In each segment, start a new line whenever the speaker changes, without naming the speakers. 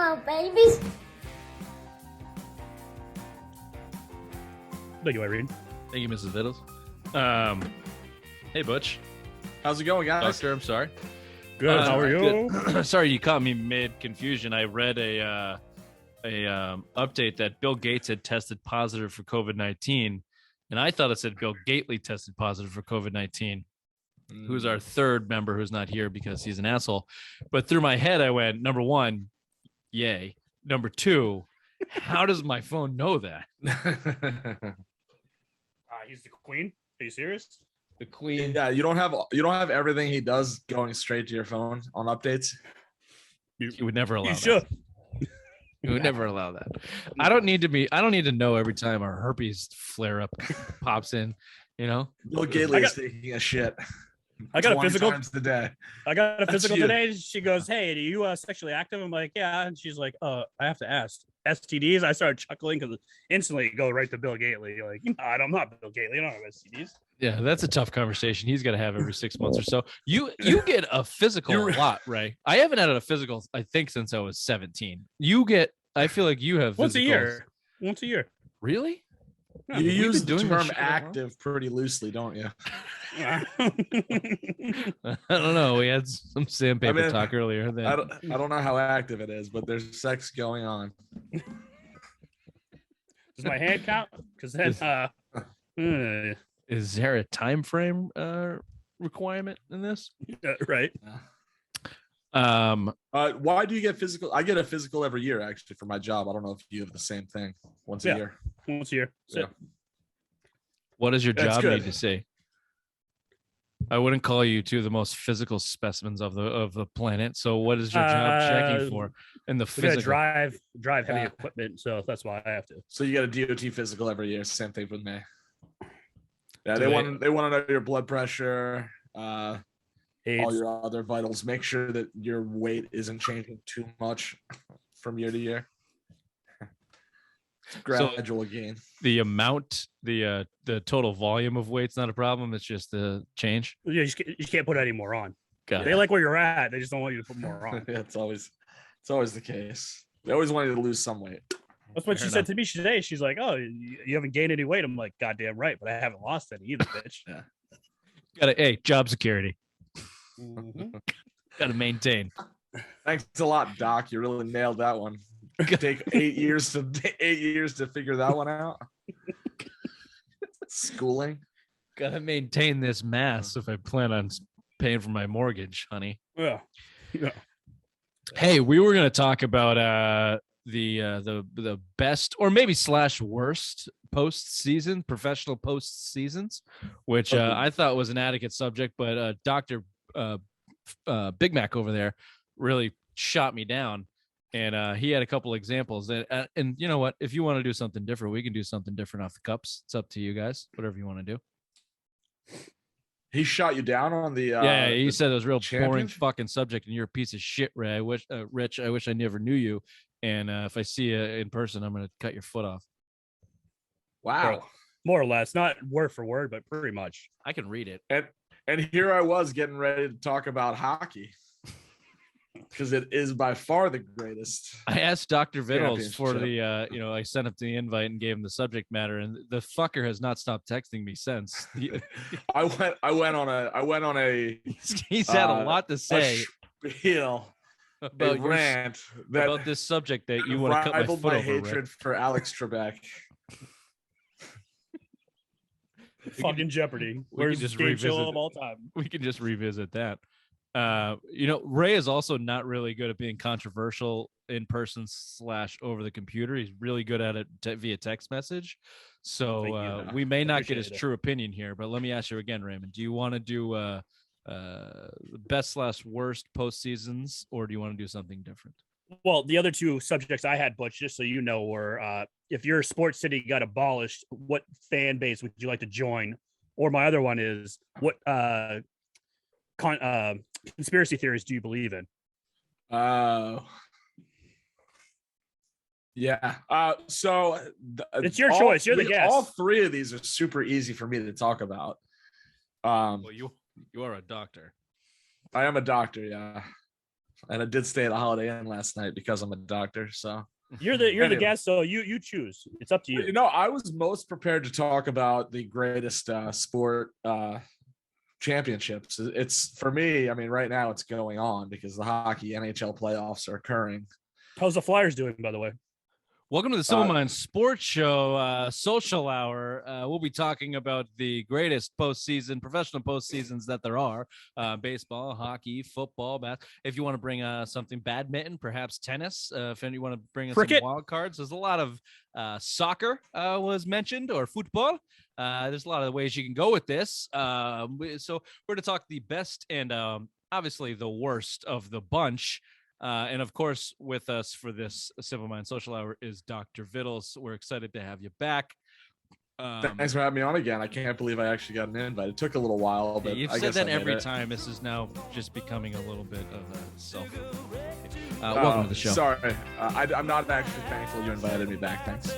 Hello, babies.
Thank you, Irene.
Thank you, Mrs. Vittles. Hey, Butch.
How's it going, guys?
Doctor, I'm sorry.
Good. How are you?
Good. Sorry, you caught me mid confusion. I read a update that Bill Gates had tested positive for COVID-19, and I thought it said Bill Gately tested positive for COVID-19. Who's our third member who's not here because he's an asshole. But through my head, I went, number one, yay. Number two, how does my phone know that?
He's the queen. Are you serious?
The queen.
Yeah, you don't have everything he does going straight to your phone on updates.
You would never allow
You
that.
should.
You would never allow that. I don't need to know every time our herpes flare up pops in, you know?
Bill Gately is taking a shit.
I got a
20
physical
times a day.
I got a
That's
physical
you.
today. She goes, "Hey, are you sexually active?" I'm like, "Yeah." And she's like, I have to ask. STDs? I started chuckling because instantly go right to Bill Gately. Like, I'm not Bill Gately. I don't have STDs.
Yeah, that's a tough conversation. He's got to have every 6 months or so. You get a physical a lot, Ray. I haven't had a physical, I think, since I was 17. I feel like you have
Once a
physicals.
year. Once a year.
Really?
Yeah,
You
we've
use
been
the
doing this
term
shit a while.
active pretty loosely, don't you?
Yeah.
I don't know. We had some sandpaper talk earlier.
I don't know how active it is, but there's sex going on.
Does my hand count? Because then,
Is there a time frame requirement in this?
right.
Why do you get physical? I get a physical every year, actually, for my job. I don't know if you have the same thing once a year.
Once a year.
Yeah.
What does your
That's
job
good.
need to say? I wouldn't call you two of the most physical specimens of the planet. So what is your job checking for in the
We gotta
physical?
drive heavy equipment, so that's why I have to.
So you get a DOT physical every year. Same thing with me. Yeah,
Do
they
they-
want to know your blood pressure, all
AIDS.
your other vitals. Make sure that your weight isn't changing too much from year to year. It's gradual gain.
The amount, the total volume of weight's not a problem. It's just the change.
Yeah, you can't put any more on.
Got
They
it.
like where you're at. They just don't want you to put more on.
Yeah, it's always the case. They always want you to lose some weight.
That's what
Fair
she said to me today. She's like, "Oh, you haven't gained any weight." I'm like, "Goddamn right, but I haven't lost any either, bitch."
Got it. Hey, job security.
Mhm.
Got to maintain.
Thanks a lot, Doc. You really nailed that one. Take 8 years to figure that one out. Schooling.
Got to maintain this mass if I plan on paying for my mortgage, honey.
Yeah.
Hey, we were going to talk about the best or maybe / worst postseason, professional postseasons, which I thought was an adequate subject, but Dr. Big Mac over there really shot me down, and he had a couple examples. And you know what? If you want to do something different, we can do something different off the cups. It's up to you guys. Whatever you want to do.
He shot you down on the
Yeah, he
the
said it was a real boring
championship?
fucking subject, and you're a piece of shit, Ray. I wish, Rich. I wish I never knew you. And if I see you in person, I'm gonna cut your foot off.
Wow.
More or less, not word for word, but pretty much.
I can read it.
And here I was getting ready to talk about hockey because it is by far the greatest.
I asked Dr. Vittles for
Championship.
the, I sent him the invite and gave him the subject matter, and the fucker has not stopped texting me since.
I went on a
He's had a lot to say
spiel,
about
a rant that
about this subject that you want to cut my
rivaled
foot
my
over. Rick.
hatred for Alex Trebek.
Fucking Jeopardy.
we can
Where's
just
game
revisit
show
it.
of all time?
We can just revisit that. Ray is also not really good at being controversial in person / over the computer. He's really good at it via text message. So
Thank you.
we may not get his
Appreciate it.
true opinion here, but let me ask you again, Raymond, do you want to do best / worst postseasons, or do you want to do something different?
Well, the other two subjects I had, Butch, just so you know, were if your sports city got abolished, what fan base would you like to join? Or my other one is what conspiracy theories do you believe in?
Yeah. So
It's your choice. You're the guest.
All three of these are super easy for me to talk about.
Well, you are a doctor.
I am a doctor, yeah. And I did stay at a Holiday Inn last night because I'm a doctor. So
You're the
Anyway.
guest, so you choose. It's up to you.
You know, I was most prepared to talk about the greatest sport championships. It's for me. I mean, right now it's going on because the hockey NHL playoffs are occurring.
How's the Flyers doing, by the way?
Welcome to the Simple Minds Sports Show, social hour. We'll be talking about the greatest professional postseasons that there are: baseball, hockey, football, if you want to bring something, badminton, perhaps tennis. If you want to bring in some wild cards, there's a lot of soccer was mentioned, or football. There's a lot of ways you can go with this. So we're going to talk the best and obviously the worst of the bunch. And of course, with us for this Simple Mind Social Hour is Dr. Vittles. We're excited to have you back.
Thanks for having me on again. I can't believe I actually got an invite. It took a little while, but
you've said that every time. This is now just becoming a little bit of a self. Welcome to the show.
Sorry, I'm not actually thankful you invited me back. Thanks.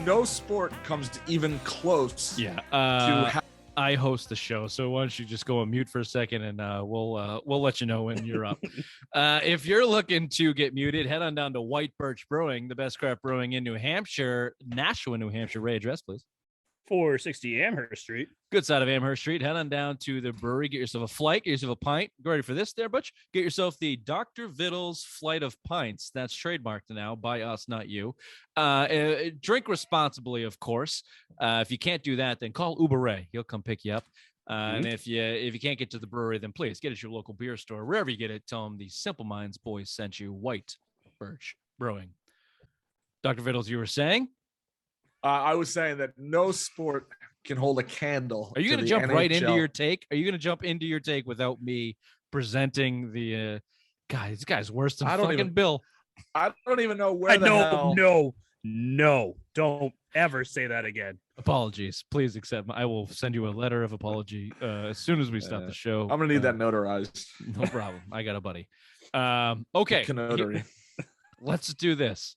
No sport comes to even close.
Yeah. I host the show, so why don't you just go on mute for a second, and we'll let you know when you're up. If you're looking to get muted, head on down to White Birch Brewing, the best craft brewing in New Hampshire, Nashua, New Hampshire. Ray, address, please.
460 Amherst Street.
Good side of Amherst Street. Head on down to the brewery. Get yourself a flight. Get yourself a pint. Get ready for this there, Butch. Get yourself the Dr. Vittles Flight of Pints. That's trademarked now by us, not you. Drink responsibly, of course. If you can't do that, then call Uber Ray. He'll come pick you up. And if you can't get to the brewery, then please get it at your local beer store. Wherever you get it, tell them the Simple Minds boys sent you. White Birch Brewing. Dr. Vittles, you were saying?
I was saying that no sport can hold a candle.
Are you going to jump right into your take? Are you going to jump into your take without me presenting the guy? This guy's worse than fucking Bill.
I don't even know where the hell.
No, don't ever say that again.
Apologies. Please accept. I will send you a letter of apology as soon as we stop the show.
I'm going to need that notarized.
No problem. I got a buddy. Okay. Let's do this.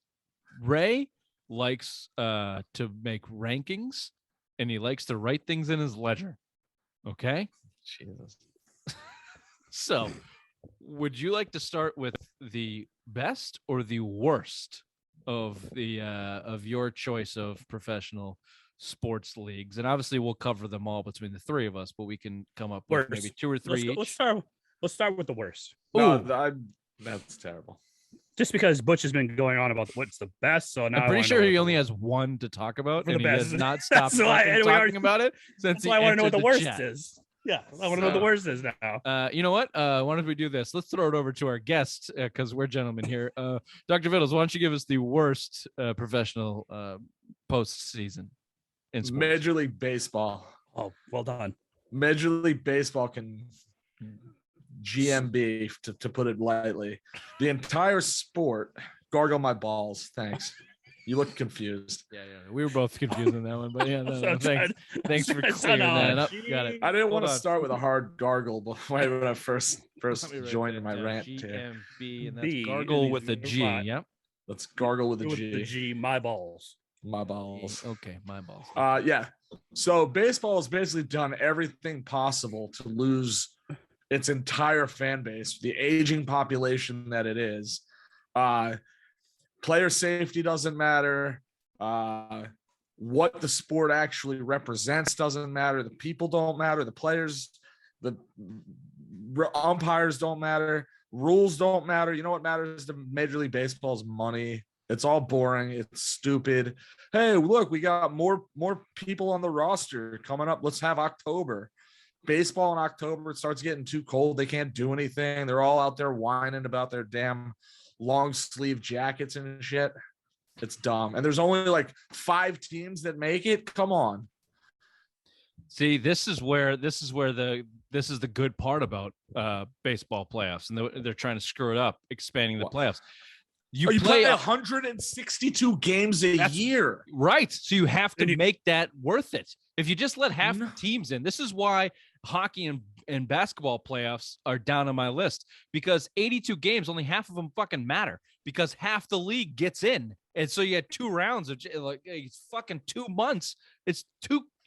Ray likes to make rankings, and he likes to write things in his ledger. Okay?
Jesus.
So, would you like to start with the best or the worst of the of your choice of professional sports leagues? And obviously we'll cover them all between the three of us, but we can come up with maybe two or three each.
Let's start with the worst.
That's terrible.
Just because Butch has been going on about what's the best, so now
I'm pretty sure he only has one to talk about, and he has not stopped talking about it since
I want to know what the worst is. Yeah, I want to know what the worst is now.
You know what? Why don't we do this? Let's throw it over to our guest because we're gentlemen here. Dr. Vittles, why don't you give us the worst professional postseason in sports?
Major League Baseball.
Oh, well done.
Major League Baseball can GMB, to put it lightly. The entire sport, gargle my balls. Thanks. You look confused.
Yeah. We were both confused on that one, but yeah, thanks for clearing that up. Got it.
I didn't want to start with a hard gargle when I first joined in my rant here.
GMB, and that's gargle with a G. Yep.
Let's gargle with a G.
The G, my balls.
My balls.
Okay, my balls.
Yeah. So baseball has basically done everything possible to lose its entire fan base, the aging population that it is. Player safety doesn't matter. What the sport actually represents doesn't matter. The people don't matter. The players, the umpires don't matter. Rules don't matter. You know what matters to Major League Baseball's money. It's all boring. It's stupid. Hey, look, we got more people on the roster coming up. Let's have October. Baseball in October, it starts getting too cold. They can't do anything. They're all out there whining about their damn long sleeve jackets and shit. It's dumb. And there's only like 5 teams that make it. Come on.
See, this is the good part about baseball playoffs, and they're trying to screw it up, expanding the playoffs.
You play 162 games a year.
Right. So you have to make that worth it. If you just let half the teams in, this is why hockey and basketball playoffs are down on my list, because 82 games, only half of them fucking matter because half the league gets in. And so you had 2 rounds of like it's fucking 2 months. It's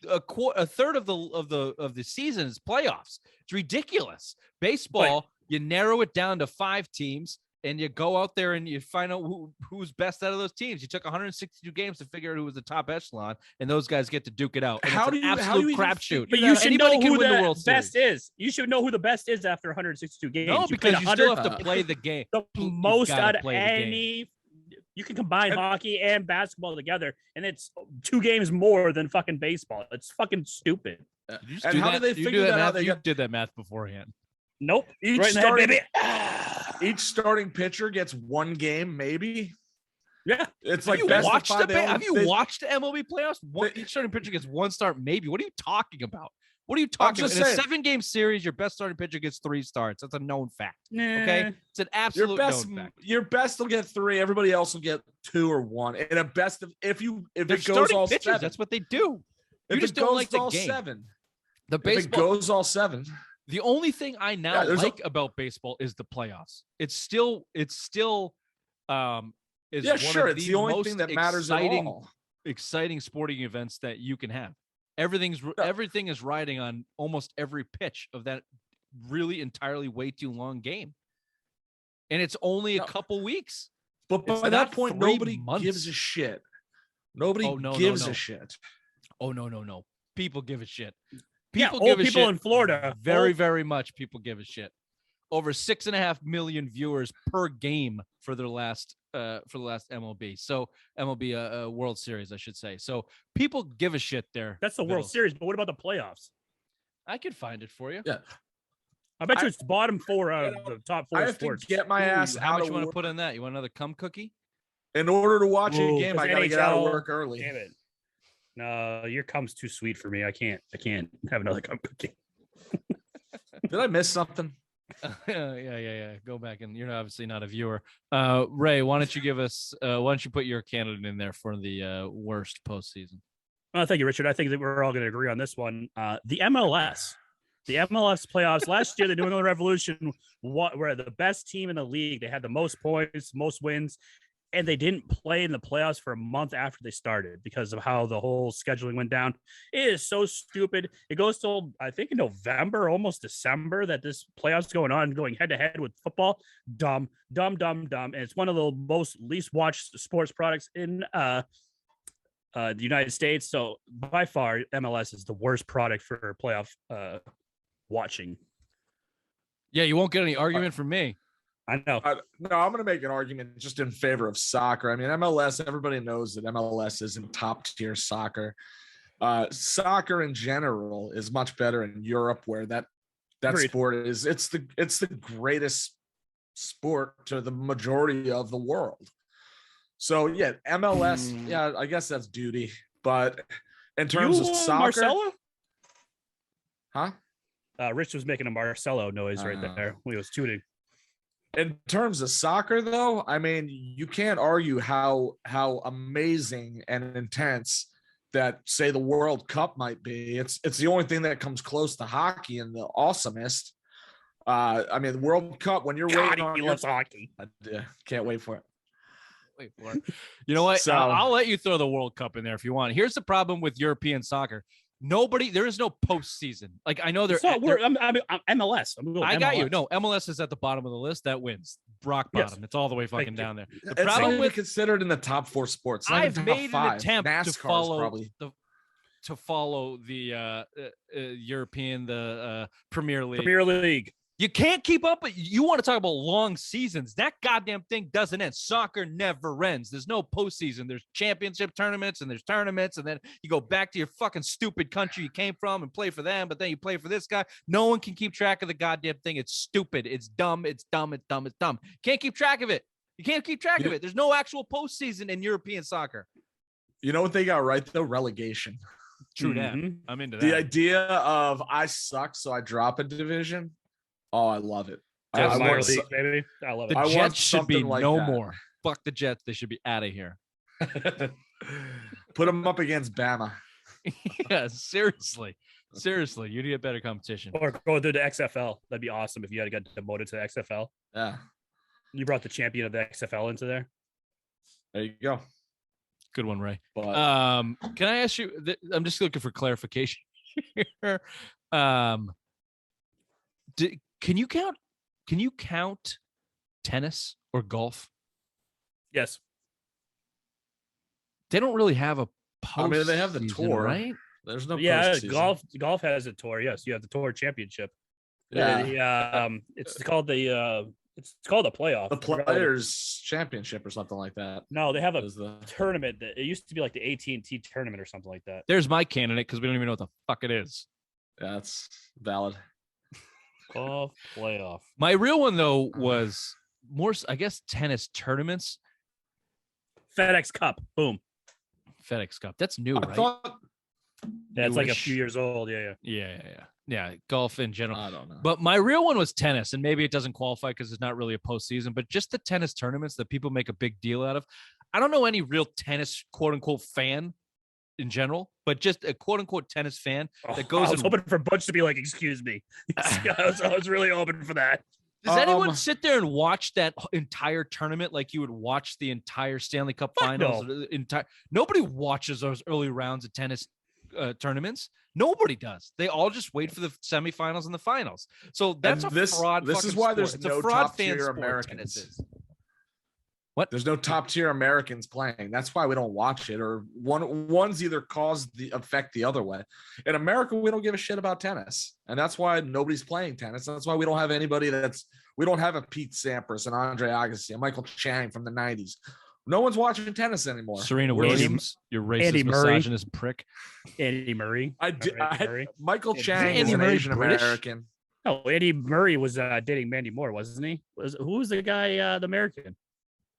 a third of the season is playoffs. It's ridiculous. Baseball, you narrow it down to 5 teams. And you go out there and you find out who's best out of those teams. You took 162 games to figure out who was the top echelon, and those guys get to duke it out. And
how
it's
do
an
you
absolute crapshoot?
But you should know who the best is. You should know who the best is after 162 games.
No, because you still have to play the game.
The most out of any. You can combine hockey and basketball together, and it's 2 games more than fucking baseball. It's fucking stupid.
And how do they figure that out?
You did that math beforehand.
Nope.
Each
right
starting, baby. Each starting pitcher gets 1 game, maybe.
Yeah,
it's like
have you watched the MLB playoffs? Each starting pitcher gets 1 start, maybe. What are you talking about? What are you talking about? In a 7-game series, your best starting pitcher gets 3 starts. That's a known fact. Okay, it's an absolute known fact.
Your best will get 3. Everybody else will get 2 or 1. And a best of if it goes all pitchers, 7,
that's what they do. You just don't like the game.
7,
the baseball,
if it goes all 7.
The only thing I now like about baseball is the playoffs. It's still is one of
the only thing that matters at all.
Exciting sporting events that you can have. Everything is riding on almost every pitch of that really entirely way too long game. And it's only a couple weeks.
But by that point, nobody gives a shit. Nobody gives a shit.
Oh, no. People give a shit.
People give a shit. People in Florida.
Very much people give a shit. Over 6.5 million viewers per game for the last MLB. So MLB World Series, I should say. So people give a shit there.
That's the World Series, but what about the playoffs?
I could find it for you.
Yeah.
I bet you it's bottom 4 out of the top 4
I have
sports.
To get my ass
how
out
much
of
you want to put in that? You want another cum cookie?
In order to watch a game, I gotta get out of work early.
Damn it. No, your cum's too sweet for me. I can't have another cum cookie.
Did I miss something?
Yeah. Go back, and you're obviously not a viewer. Ray, why don't you give us? Why don't you put your candidate in there for the worst postseason?
Well, thank you, Richard. I think that we're all going to agree on this one. The MLS playoffs last year, the New England Revolution were the best team in the league. They had the most points, most wins, and they didn't play in the playoffs for a month after they started because of how the whole scheduling went down. It is so stupid. It goes till, I think, in November, almost December, that this playoffs going on, going head-to-head with football. Dumb. And it's one of the most least watched sports products in the United States. So by far, MLS is the worst product for playoff watching.
Yeah, you won't get any argument from me.
I know.
No, I'm going to make an argument just in favor of soccer. I mean, MLS, everybody knows that MLS isn't top tier soccer. Soccer in general is much better in Europe, where that sport is. It's the greatest sport to the majority of the world. So yeah, MLS. Yeah, I guess that's duty. But in terms of soccer,
Marcelo?
Huh?
Rich was making a Marcelo noise right there when he was tooting.
In terms of soccer, though, I mean, you can't argue how amazing and intense that, say, the World Cup might be. It's the only thing that comes close to hockey and the awesomest. I mean, the World Cup, when you're waiting on
hockey.
Can't wait for it.
Wait for it. You know what? So, I'll let you throw the World Cup in there if you want. Here's the problem with European soccer. There is no postseason. Like, I know I'm
MLS.
I
MLS.
got you. No, MLS is at the bottom of the list. That wins. Rock bottom. Yes. It's all the way fucking down there. The
it's problem with considered in the top 4 sports.
I've made an attempt
NASCAR
to follow the European, the Premier League.
Premier League.
You can't keep up. You want to talk about long seasons. That goddamn thing doesn't end. Soccer never ends. There's no postseason. There's championship tournaments and there's tournaments. And then you go back to your fucking stupid country you came from and play for them. But then you play for this guy. No one can keep track of the goddamn thing. It's stupid. It's dumb. It's dumb. Can't keep track of it. You can't keep track of it. There's no actual postseason in European soccer.
You know what they got right, though? Relegation.
True that. I'm into that.
The idea of I suck, so I drop a division. Oh, I love it.
I love it. Baby. I love it.
The Jets should be no more. fuck the Jets. They should be out of here.
Put them up against Bama.
Yeah, seriously. Seriously, you need a better competition.
Or go through the XFL. That'd be awesome if you had to get demoted to the XFL.
Yeah.
You brought the champion of the XFL into there.
There you go.
Good one, Ray.
But
Can I ask you? I'm just looking for clarification here. Can you count? Can you count tennis or golf?
Yes.
They don't really have a post.
I mean, they have the tour,
right?
There's no
postseason. Golf has a tour. Yes, you have the tour championship.
Yeah.
It's called the playoff.
The Players Championship or something like that.
No, they have a tournament that it used to be like the AT&T tournament or something like that.
There's my candidate because we don't even know what the fuck it is.
Yeah, that's valid.
Golf playoff.
My real one though was more, I guess, tennis tournaments.
FedEx Cup. Boom.
FedEx Cup. That's new, right?
That's like a few years old.
Yeah. Golf in general.
I don't know.
But my real one was tennis, and maybe it doesn't qualify because it's not really a postseason, but just the tennis tournaments that people make a big deal out of. I don't know any real tennis quote unquote fan in general, but just a quote unquote tennis fan that goes.
I was hoping for Butch to be like, "Excuse me." I was really hoping for that.
Does anyone sit there and watch that entire tournament like you would watch the entire Stanley Cup Finals?
No.
Nobody watches those early rounds of tennis tournaments. Nobody does. They all just wait for the semifinals and the finals. So that's a fraud.
This is why there's no top tier
sport,
Americans.
What?
There's no top tier Americans playing. That's why we don't watch it. Or one's either caused the effect the other way. In America, we don't give a shit about tennis, and that's why nobody's playing tennis. That's why we don't have anybody we don't have a Pete Sampras, an Andre Agassi, a Michael Chang from the '90s. No one's watching tennis anymore.
Serena Williams, you racist, misogynist prick.
Andy Murray.
Michael Chang is an Asian American.
Oh, Andy Murray was dating Mandy Moore, wasn't he? Who was the guy, the American?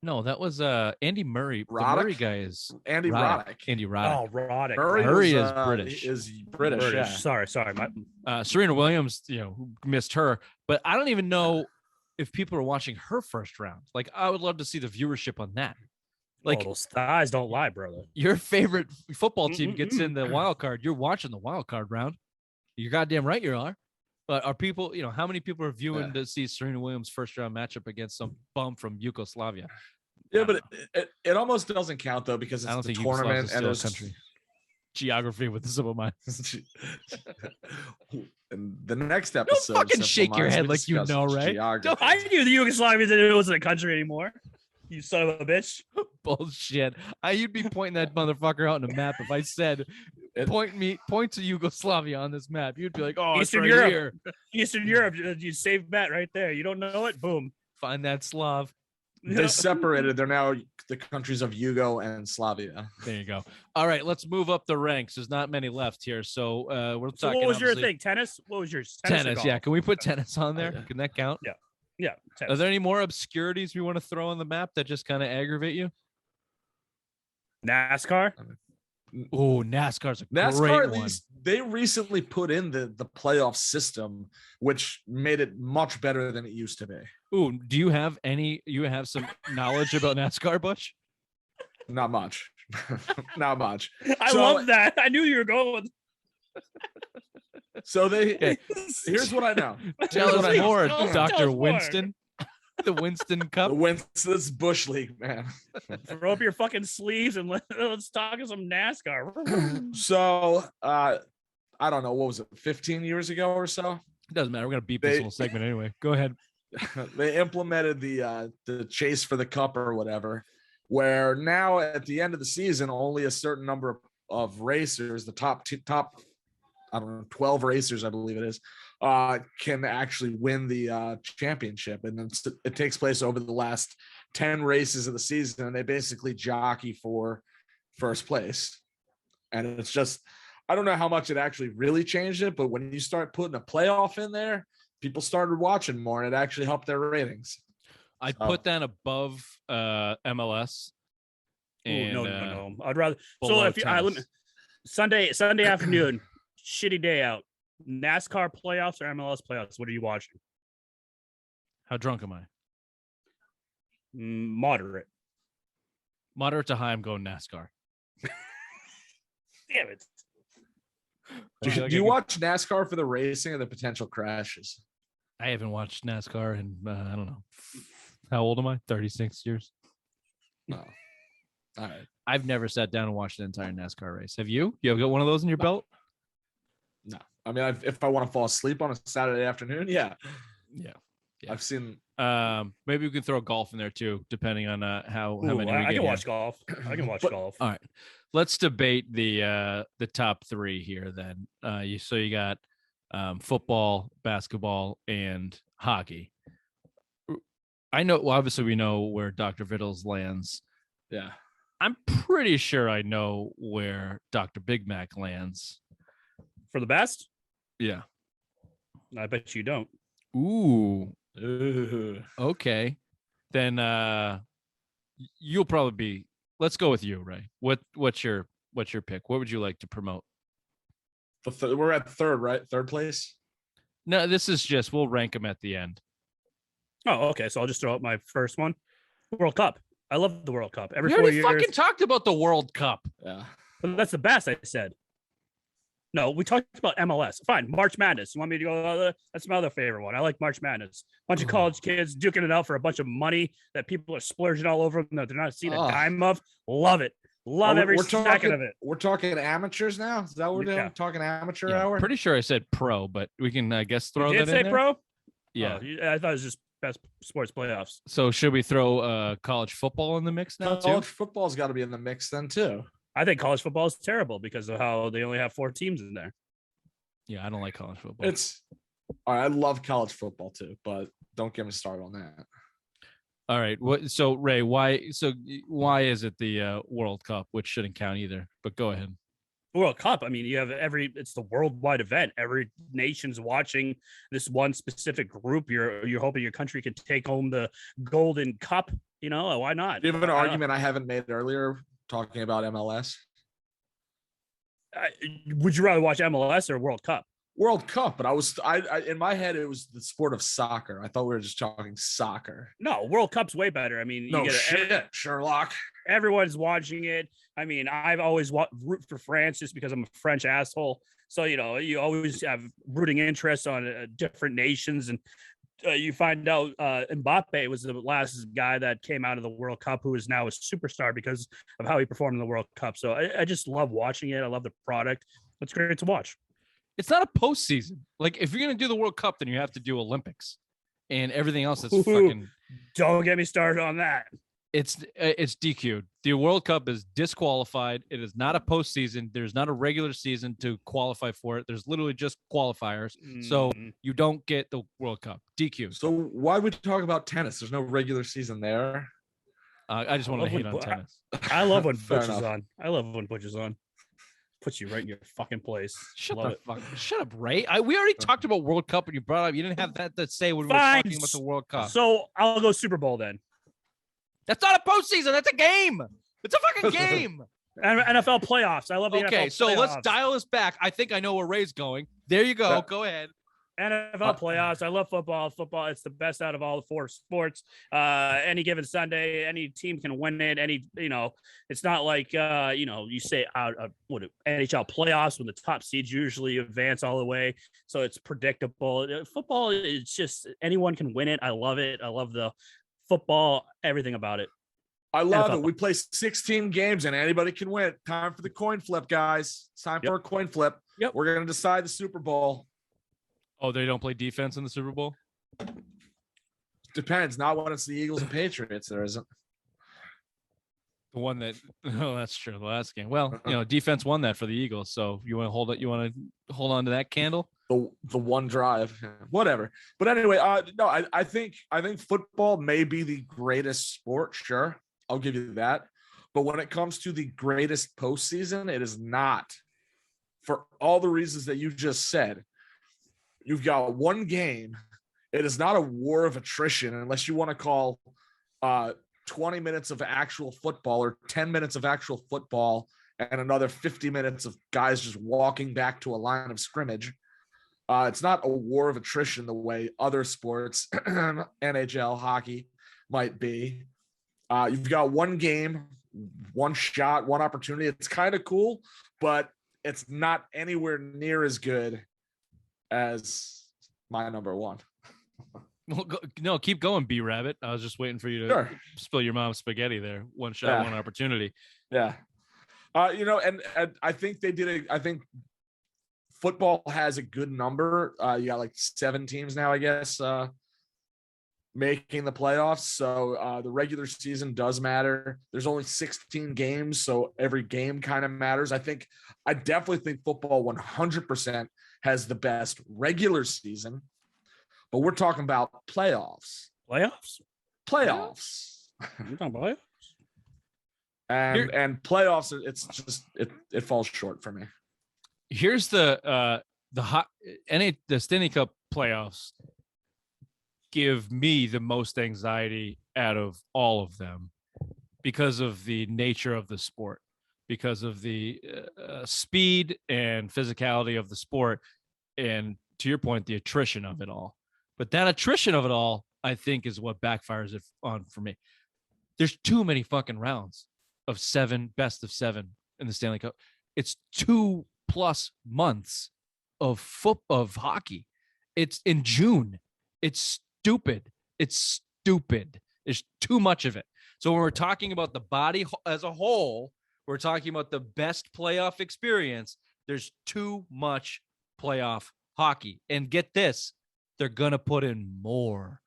No, that was Andy Murray.
Roddick?
The Murray guy is
Andy Roddick.
Andy Roddick.
Oh, Roddick.
Murray is British.
Is British. Yeah.
Sorry.
Serena Williams, missed her, but I don't even know if people are watching her first round. Like, I would love to see the viewership on that. Like,
those thighs don't lie, brother.
Your favorite football team gets in the wild card. You're watching the wild card round. You're goddamn right you are. But are people, how many people are viewing to see Serena Williams' first round matchup against some bum from Yugoslavia?
Yeah, but it almost doesn't count though because it's the tournament and there's
country. Geography with some of mine.
And the next episode,
don't fucking shake your head like you know, right?
I knew the Yugoslavia didn't wasn't a country anymore. You son of a bitch.
Bullshit. You'd be pointing that motherfucker out on a map if I said point to Yugoslavia on this map. You'd be like, oh,
Eastern
it's right
Europe.
here.
Eastern Europe. You save bet right there. You don't know it? Boom.
Find that Slav.
They separated. They're now the countries of Yugo and Slavia.
There you go. All right, let's move up the ranks. There's not many left here. So we're talking.
What was your thing? Tennis? What was yours?
Tennis. Yeah. Can we put tennis on there? Can that count?
Yeah. Yeah.
Tennis. Are there any more obscurities we want to throw on the map that just kind of aggravate you?
NASCAR.
Oh, NASCAR's a great one.
They recently put in the playoff system, which made it much better than it used to be.
Oh, do you have some knowledge about NASCAR, Bush?
Not much. Not much.
I love that. I knew you were going.
So here's what I know.
Tell us more, Dr. Winston. The Winston Cup.
This Bush League, man.
Throw up your fucking sleeves and let's talk some NASCAR.
So I don't know, what was it, 15 years ago or so?
It doesn't matter. We're gonna beat this whole segment anyway. Go ahead.
They implemented the chase for the cup or whatever, where now at the end of the season, only a certain number of racers, the top I don't know, 12 racers, I believe it is, can actually win the championship. And it takes place over the last 10 races of the season. And they basically jockey for first place. And it's just, I don't know how much it actually really changed it, but when you start putting a playoff in there, people started watching more and it actually helped their ratings.
I'd put that above MLS. And,
no. I'd rather. So if Sunday afternoon, shitty day out, NASCAR playoffs or MLS playoffs, what are you watching?
How drunk am I?
Moderate.
Moderate to high, I'm going NASCAR.
Damn it.
Do you watch NASCAR for the racing or the potential crashes?
I haven't watched NASCAR in, I don't know. How old am I? 36 years.
No. All right.
I've never sat down and watched an entire NASCAR race. Have you? You have got one of those in your belt?
No. I mean, if I want to fall asleep on a Saturday afternoon, yeah. I've seen.
Maybe we can throw golf in there too, depending on how many.
I can watch golf. I can watch golf.
All right, let's debate the top three here. Then, you got football, basketball, and hockey. I know. Well, obviously, we know where Dr. Vittles lands.
Yeah,
I'm pretty sure I know where Dr. Big Mac lands.
For the best?
Yeah.
I bet you don't.
Ooh. Okay. Then you'll probably be. Let's go with you, Ray. What's your pick? What would you like to promote?
We're at third, right? Third place.
No, this is just we'll rank them at the end.
Oh, okay. So I'll just throw out my first one. World Cup. I love the World Cup.
We already fucking talked about the World Cup.
Yeah.
But that's the best, I said. No, we talked about MLS. Fine. March Madness. You want me to go? That's my other favorite one. I like March Madness. Bunch of college kids duking it out for a bunch of money that people are splurging all over them that they're not seeing a dime of. Love it. Love every second of it.
We're talking amateurs now. Is that what we're doing? Talking amateur hour?
Pretty sure I said pro, but we can, I guess, throw that in there.
Did say pro?
Yeah.
I thought it was just best sports playoffs.
So should we throw college football in the mix now?
College football's got to be in the mix then too.
I think college football is terrible because of how they only have 4 teams in there.
Yeah, I don't like college football.
All right. I love college football too, but don't get me started on that.
All right. So Ray, why is it the World Cup, which shouldn't count either? But go ahead.
World Cup. I mean, you have it's the worldwide event. Every nation's watching this one specific group. You're hoping your country can take home the golden cup. You know, why not?
Do you have an argument I haven't made earlier talking about MLS?
Would you rather watch MLS or World Cup?
World Cup, but I in my head it was the sport of soccer. I thought we were just talking soccer.
No, World Cup's way better. I mean,
Sherlock.
Everyone's watching it. I mean, I've always root for France just because I'm a French asshole. So you always have rooting interest on different nations, and you find out Mbappe was the last guy that came out of the World Cup who is now a superstar because of how he performed in the World Cup. So I just love watching it. I love the product. It's great to watch.
It's not a postseason. Like, if you're going to do the World Cup, then you have to do Olympics and everything else that's fucking.
Don't get me started on that.
It's DQ'd. The World Cup is disqualified. It is not a postseason. There's not a regular season to qualify for it. There's literally just qualifiers. So you don't get the World Cup. DQ.
So why would you talk about tennis? There's no regular season there.
I just want to hate on tennis.
I love when Butch is on. I love when Butch is on. Puts you right in your fucking place.
Shut up, Ray. We already talked about World Cup and you brought up. You didn't have that to say when we were talking about the World Cup.
So I'll go Super Bowl then.
That's not a postseason. That's a game. It's a fucking game.
NFL playoffs. I love the NFL playoffs.
So let's dial this back. I think I know where Ray's going. There you go. Go ahead.
NFL playoffs. I love football. Football, it's the best out of all the 4 sports. Any given Sunday, any team can win it. It's not like you say NHL playoffs when the top seeds usually advance all the way. So it's predictable. Football, it's just anyone can win it. I love it. I love the football, everything about it.
I love it. We play 16 games and anybody can win. Time for the coin flip, guys. It's time for a coin flip.
Yep.
We're going to decide the Super Bowl.
Oh, they don't play defense in the Super Bowl?
Depends. Not when it's the Eagles and Patriots. There isn't.
The one that that's true. The last game. Well, defense won that for the Eagles. So you want to hold it? You want to hold on to that candle?
The one drive, whatever. But anyway, no, I think football may be the greatest sport. Sure, I'll give you that. But when it comes to the greatest postseason, it is not. For all the reasons that you just said. You've got one game. It is not a war of attrition unless you want to call 20 minutes of actual football or 10 minutes of actual football and another 50 minutes of guys just walking back to a line of scrimmage. It's not a war of attrition the way other sports, NHL, hockey, might be. You've got one game one shot, one opportunity. It's kind of cool, but it's not anywhere near as good as my number one.
Well, no, keep going, B Rabbit. I was just waiting for you to spill your mom's spaghetti there. One shot, one opportunity.
Yeah. And I think I think football has a good number. You got like 7 teams now, I guess, making the playoffs. So the regular season does matter. There's only 16 games, so every game kind of matters. I definitely think football 100% has the best regular season, but we're talking about playoffs.
Playoffs.
You're
talking playoffs.
And playoffs, it's just it falls short for me.
Here's the Stanley Cup playoffs give me the most anxiety out of all of them because of the nature of the sport, because of the speed and physicality of the sport, and to your point, the attrition of it all. But that attrition of it all, I think, is what backfires it on for me. There's too many fucking rounds of 7 best of 7 in the Stanley Cup. It's 2+ months of hockey. It's in June. It's stupid. There's too much of it. So when we're talking about the body as a whole, we're talking about the best playoff experience. There's too much playoff hockey. And get this, they're going to put in more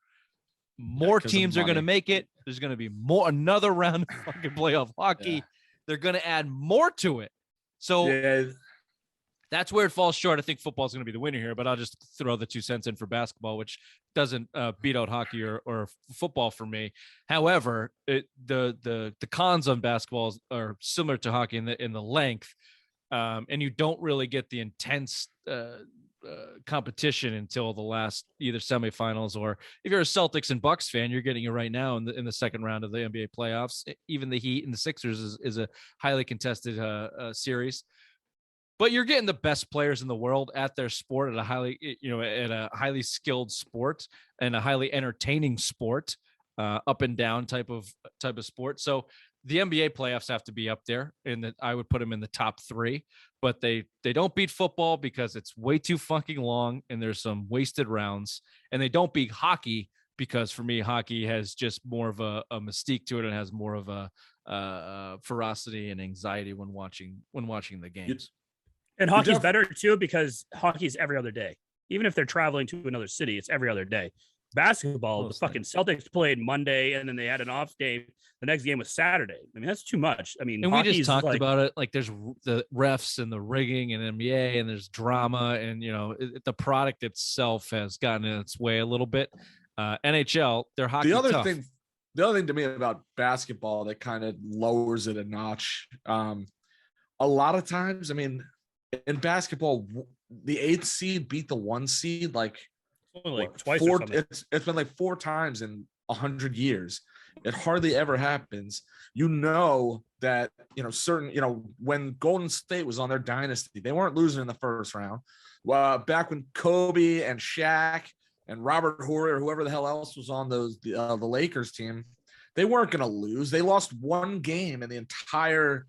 teams are going to make it. There's going to be another round of fucking playoff hockey. Yeah. They're going to add more to it. So that's where it falls short. I think football is going to be the winner here, but I'll just throw the 2 cents in for basketball, which doesn't beat out hockey or football for me. However, the cons on basketball are similar to hockey in the length, and you don't really get the intense competition until the last either semifinals, or if you're a Celtics and Bucks fan, you're getting it right now in the second round of the NBA playoffs. Even the Heat and the Sixers is a highly contested series. But you're getting the best players in the world at their sport, at a highly skilled sport and a highly entertaining sport, up and down type of sport. So the NBA playoffs have to be up there, and I would put them in the top 3. But they don't beat football because it's way too fucking long and there's some wasted rounds. And they don't beat hockey because for me, hockey has just more of a mystique to it and has more of a ferocity and anxiety when watching the games.
And hockey's better too because hockey's every other day. Even if they're traveling to another city, it's every other day. Basketball, the fucking Celtics played Monday and then they had an off game. The next game was Saturday. I mean, that's too much. I mean,
and we just talked about it. Like there's the refs and the rigging and NBA and there's drama and, the product itself has gotten in its way a little bit. NHL, they're hockey
tough. The other thing to me about basketball that kind of lowers it a notch. A lot of times, I mean, in basketball, the 8th seed beat the 1 seed
twice.
It's been like 4 times in 100 years. It hardly ever happens. That when Golden State was on their dynasty, they weren't losing in the first round. Back when Kobe and Shaq and Robert Horry or whoever the hell else was on the Lakers team, they weren't going to lose. They lost 1 game in the entire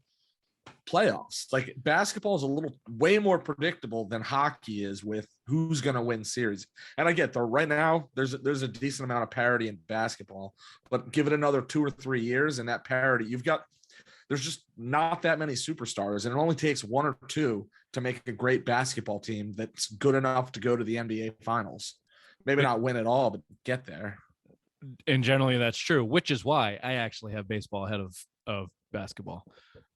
playoffs. Like basketball is way more predictable than hockey is with who's going to win series. And I get right now there's a decent amount of parity in basketball, but give it another 2 or 3 years and that parity, there's just not that many superstars, and it only takes 1 or 2 to make a great basketball team that's good enough to go to the NBA finals. Maybe not win it all, but get there.
And generally that's true, which is why I actually have baseball ahead of basketball,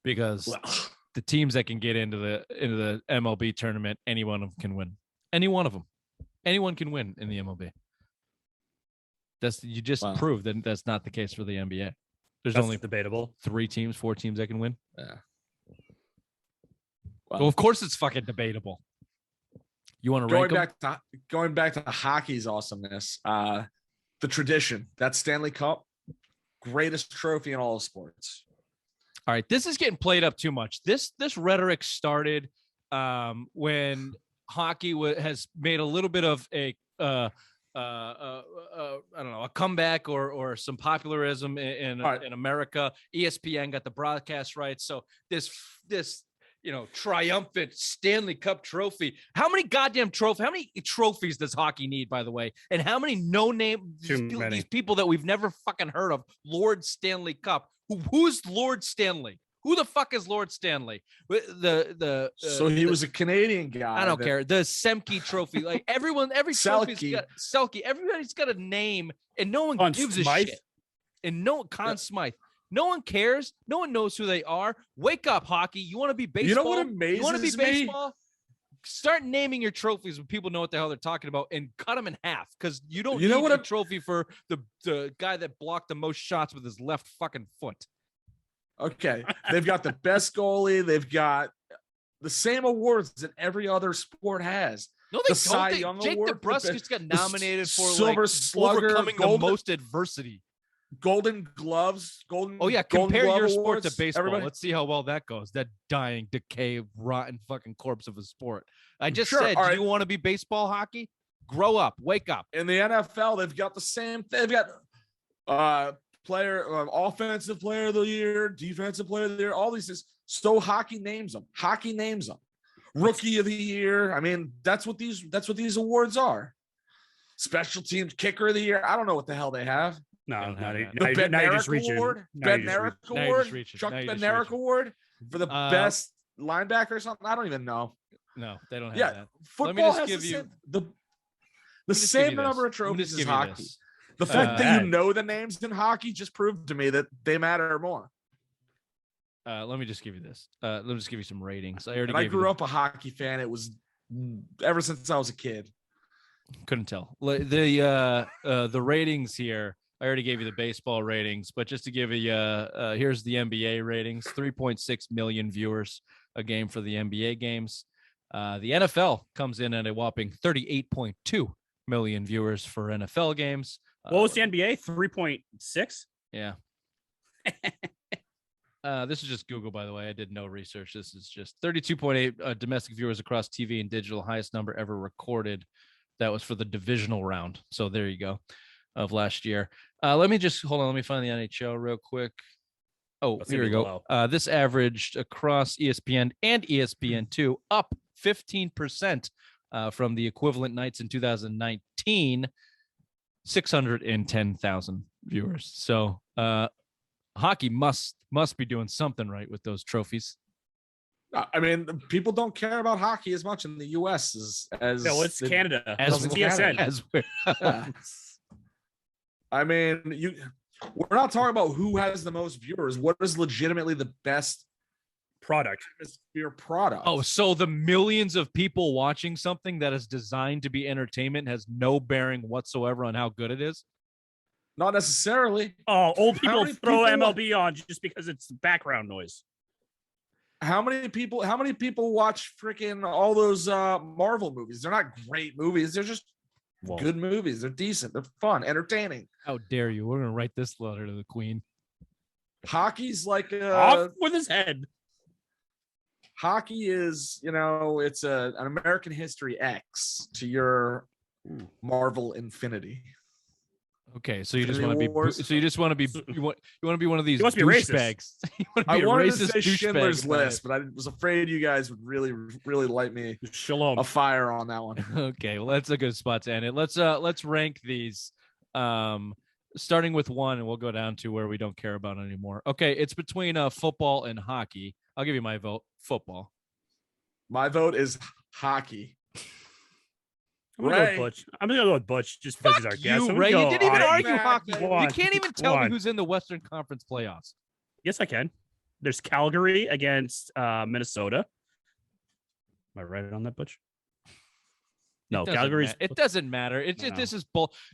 because the teams that can get into the MLB tournament, any one of them can win. Anyone can win in the MLB. You just proved that that's not the case for the NBA. There's only
debatable
4 teams that can win.
Yeah.
Well, of course it's fucking debatable. You want to rank them?
Going back to hockey's awesomeness, the tradition, that Stanley Cup, greatest trophy in all of sports.
All right, this is getting played up too much. This rhetoric started when hockey has made a little bit of a I don't know, a comeback or some popularism in America. ESPN got the broadcast rights, so this triumphant Stanley Cup trophy. How many trophies does hockey need, by the way? And how many these people that we've never fucking heard of? Lord Stanley Cup. Who's Lord Stanley? Who the fuck is Lord Stanley?
So he was a Canadian guy.
I don't care. The Semke Trophy. Like every trophy's got Selke. Everybody's got a name, and no one gives a shit. And Conn Smythe. No one cares. No one knows who they are. Wake up, hockey. You want to be baseball?
You know what amazes
You want to be
me?
baseball? Start naming your trophies when people know what the hell they're talking about, and cut them in half, because you don't need a trophy for the guy that blocked the most shots with his left fucking foot.
Okay, they've got the best goalie. They've got the same awards that every other sport has.
No, they don't. Jake DeBrusk's got nominated for
Silver Slugger,
overcoming the most adversity.
Golden Gloves.
Compare your sport to baseball.
Everybody.
Let's see how well that goes. That dying, decay, rotten fucking corpse of a sport. I just said, do you want to be baseball, hockey? Grow up, wake up.
In the NFL, they've got the same thing. They've got offensive player of the year, defensive player of the year, all these things. So hockey names them. Rookie of the year. I mean, that's what these awards are. Special teams kicker of the year. I don't know what the hell they have.
No,
the Bednarik Award. Bednarik Award. Chuck Bednarik Award for the best linebacker or something. I don't even know.
No, they don't have that.
Football has the same number of trophies as hockey. The fact that you know the names in hockey just proved to me that they matter more.
Let me just give you this. Let me just give you some ratings. I
grew up a hockey fan. It was ever since I was a kid.
Couldn't tell. The ratings here. I already gave you the baseball ratings, but just to give you, here's the NBA ratings: 3.6 million viewers a game for the NBA games. The NFL comes in at a whopping 38.2 million viewers for NFL games.
What was the NBA? 3.6?
Yeah. This is just Google, by the way. I did no research. This is just 32.8 domestic viewers across TV and digital, highest number ever recorded. That was for the divisional round. So there you go, of last year. Let me just hold on. Let me find the NHL real quick. Oh, here we go. This averaged across ESPN and ESPN2 up 15% from the equivalent nights in 2019. 610,000 viewers. So hockey must be doing something right with those trophies.
I mean, people don't care about hockey as much in the U.S. as
it's Canada.
As
TSN.
I mean, we're not talking about who has the most viewers. What is legitimately the best
product?
Your product.
Oh, so the millions of people watching something that is designed to be entertainment has no bearing whatsoever on how good it is?
Not necessarily.
Oh, old people throw MLB on just because it's background noise.
How many people watch freaking all those Marvel movies? They're not great movies. They're just good movies. They're decent. They're fun, entertaining.
How dare you? We're going to write this letter to the Queen.
Hockey's like
off with his head.
Hockey is, it's an American History X to your Marvel Infinity.
Okay, so you just want to be. So you just want to be. You want to be one of these
douchebags.
I wanted to say Schindler's List, but I was afraid you guys would really, really light me a fire on that one.
Okay, well that's a good spot to end it. Let's rank these, starting with 1, and we'll go down to where we don't care about anymore. Okay, it's between football and hockey. I'll give you my vote. Football.
My vote is hockey.
I'm gonna go with Butch just because he's our guest.
Ray, you didn't even argue hockey. You can't even tell me who's in the Western Conference playoffs.
Yes, I can. There's Calgary against Minnesota. Am I right on that, Butch? No, Calgary's.
It doesn't matter. It's just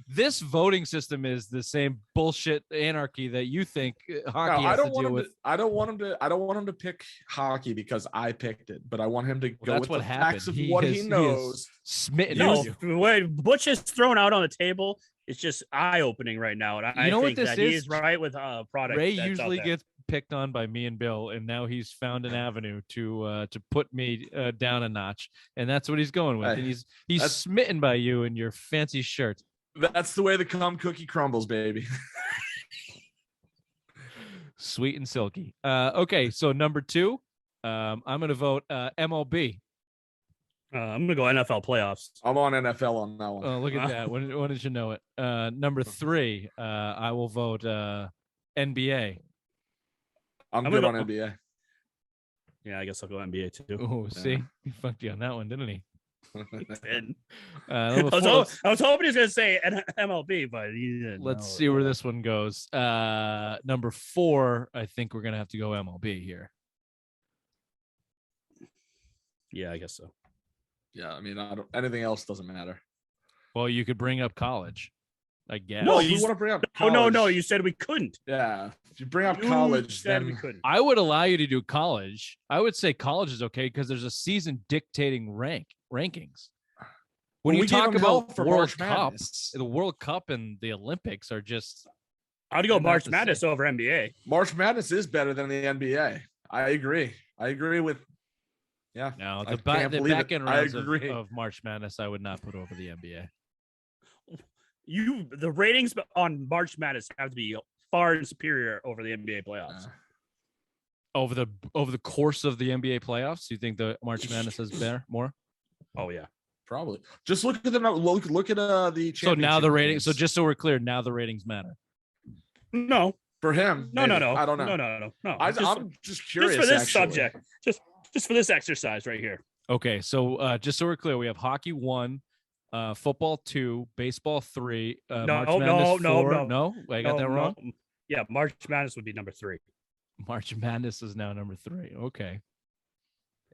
this voting system is the same bullshit anarchy that you think hockey has to deal with.
I don't want him to pick hockey because I picked it, but I want him to go with the facts of what he knows.
Smitten.
No, what Butch is thrown out on the table. It's just eye-opening right now, and I think that he's right with product.
Ray usually gets picked on by me and Bill, and now he's found an avenue to put me down a notch, and that's what he's going with. And he's smitten by you and your fancy shirt.
That's the way the cookie crumbles, baby.
Sweet and silky. Okay, so number 2, I'm going to vote MLB.
I'm gonna go NFL playoffs.
I'm on NFL on that one.
Oh, look at that. When did you know it? Number 3, I will vote NBA.
I'm good on NBA.
Yeah, I guess I'll go NBA too.
Oh, see, he fucked you on that one, didn't he?
I was hoping he was gonna say MLB, but he didn't.
Let's see where this one goes. Number 4, I think we're gonna have to go MLB here.
Yeah, I guess so.
Yeah, I mean, anything else doesn't matter.
Well, you could bring up college, I guess.
No, you want to bring up college.
No, you said we couldn't.
Yeah, if you bring up college, then
we couldn't.
I would allow you to do college. I would say college is okay because there's a season dictating rankings. When you talk about World Cup, the World Cup and the Olympics are just.
I'd go March Madness over NBA.
March Madness is better than the NBA. I agree with. Yeah.
No, the back end rounds of March Madness, I would not put over the NBA.
The ratings on March Madness have to be far superior over the NBA playoffs.
Over the course of the NBA playoffs, you think the March Madness is better, more?
Oh yeah,
probably. Just look at the look at the.
So now the ratings. So just so we're clear, now the ratings matter.
No,
for him.
No.
I don't know.
No.
I'm just curious.
Just for this subject, just for this exercise right here.
Okay, so just so we're clear, we have hockey 1, football 2, baseball 3, March Madness 4. No, I got that wrong.
No. Yeah, March Madness would be number 3.
March Madness is now number 3. Okay.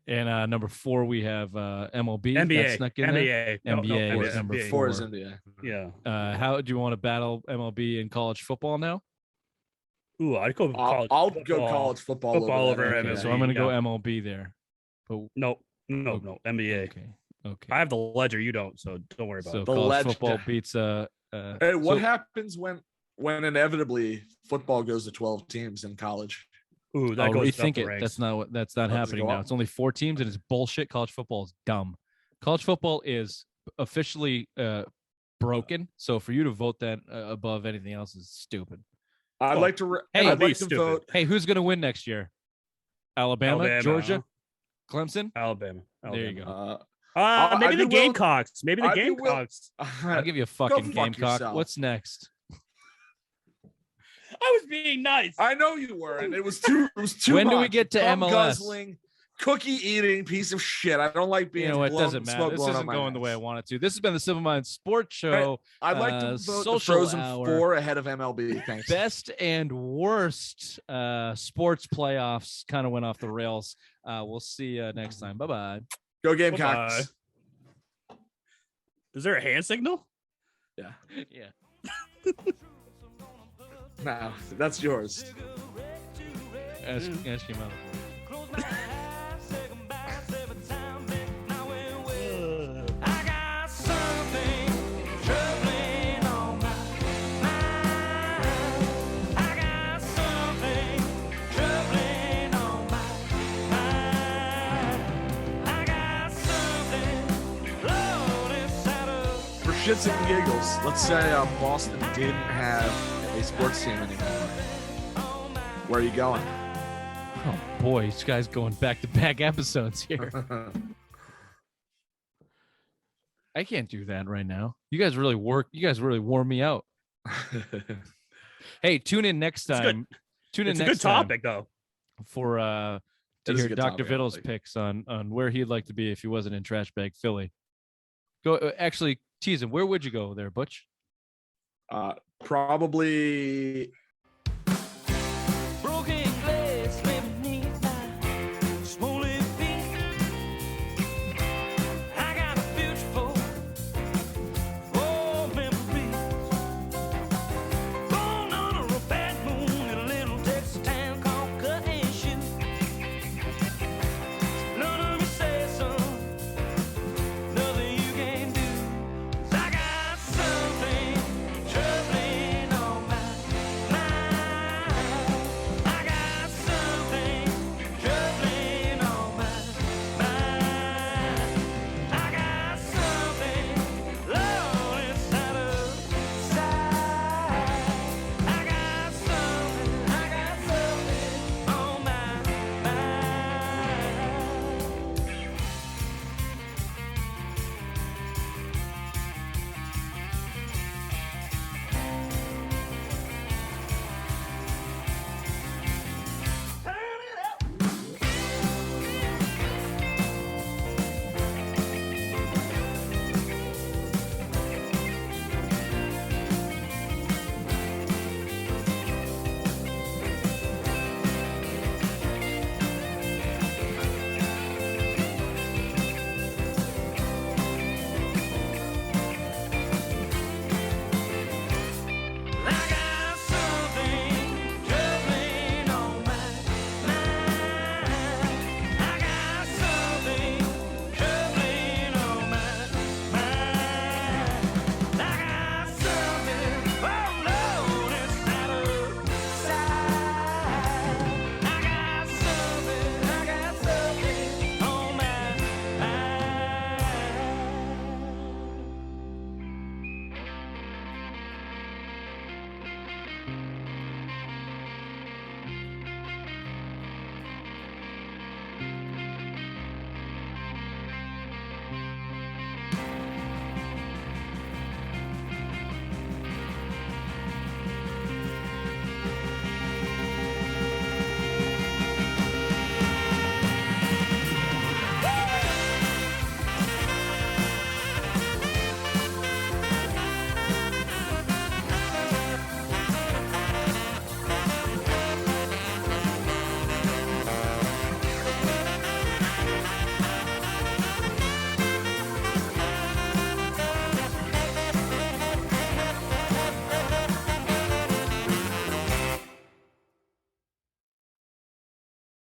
And number 4, we have MLB.
NBA.
That's not
NBA.
NBA is number 4.
Is NBA.
Yeah.
How do you want to battle MLB in college football now?
Ooh, I'd go college.
I'll go college football over
MLB.
So I'm going to go MLB there. But
no, NBA.
Okay.
I have the ledger. You don't, so don't worry about it.
So college football beats.
Hey, what happens when inevitably football goes to 12 teams in college?
Ooh, that goes
rethink it. That's not happening now. It's only 4 teams, and it's bullshit. College football is dumb. College football is officially broken. So for you to vote that above anything else is stupid.
I'd like to vote.
Hey, who's going to win next year? Alabama, Georgia, Clemson,
Alabama.
There you go.
Maybe the Gamecocks. Maybe the Gamecocks.
I'll give you a fucking Gamecock.
Yourself.
What's next?
I was being nice.
I know you were, and it was too.
When
much.
Do we get to MLS?
Guzzling, cookie eating piece of shit. I don't like being.
It doesn't matter. This isn't going the way I want it to. This has been the Simple Minds Sports Show.
I'd like to vote the Frozen Hour. 4 ahead of MLB. Thanks.
Best and worst sports playoffs kind of went off the rails. We'll see you next time. Bye-bye.
Go Gamecocks.
Bye-bye. Is there a hand signal?
Yeah.
Yeah.
No, that's yours.
Ask your mother.
For shits and giggles, let's say Boston didn't have a sports team anymore. Where are you going?
Oh boy, this guy's going back-to-back episodes here. I can't do that right now. You guys really wore me out. Hey, tune in next time.
It's a good topic though.
For to hear Dr. Vittles' picks on where he'd like to be if he wasn't in Trash Bag Philly. Go actually tease him. Where would you go there, Butch?
Probably